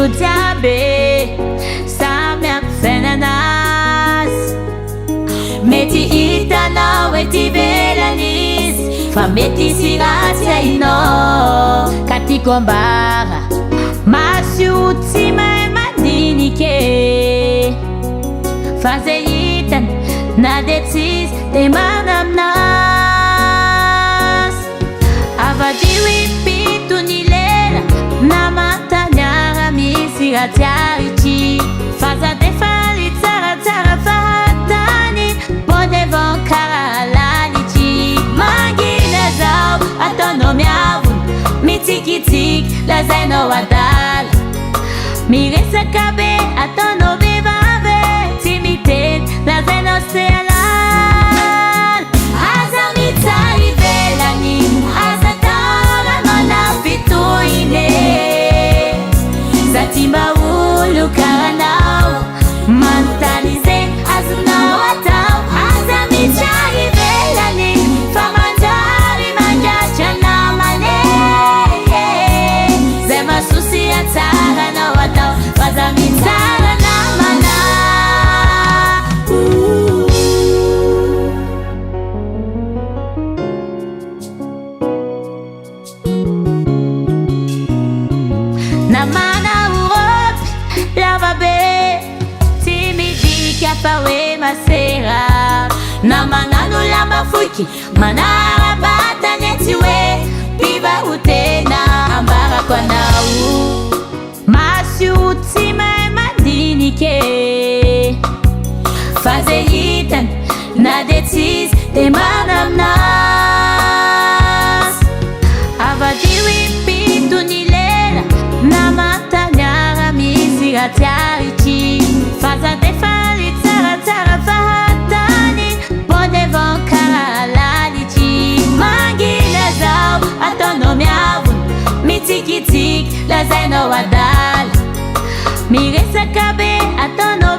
vitu jiaby samy ampisainanazy. Mety hitanao ety ivelanizy fa mety hisy ratsy hainao. Ka tiako ambara maso tsy mahay mandinike, fa zay hitany na de tsisy de mana aminazy. Avadio impito ny lera na mantaniara misy ratsy arity, fa za de faly tsaratsara fahatany bonevon karaha lality. Mangina zao ataonao miavony mitsikitsiky lazainao adala, miresaka be ataonao vehivavy tsy miteny lazainao se alala. Aza mitsara ivelany aza taranao nampitohine, za ty mba olo karanao manontany zay azonao atao. Aza mitsara ivelany fa manjary mandratra namane, zay masosy atsaranao atao fa za mitsara namana. Namana uropi lava be tsy midika fa hoe masera, namanano lamba foiky manara-batany etsy hoe mpivarotena ambarako anao. Maso tsy mahay mandinike, fa zay hitany na de tsisy de mana aminazy. Avadio impito ny lera na mantaniara misy ratsy arity, fa za de faly tsaratsara fahatany bonevon karaha lality. Mangina zao ataonao miavony mitsikitsiky lazainao adala, miresaka be ataonao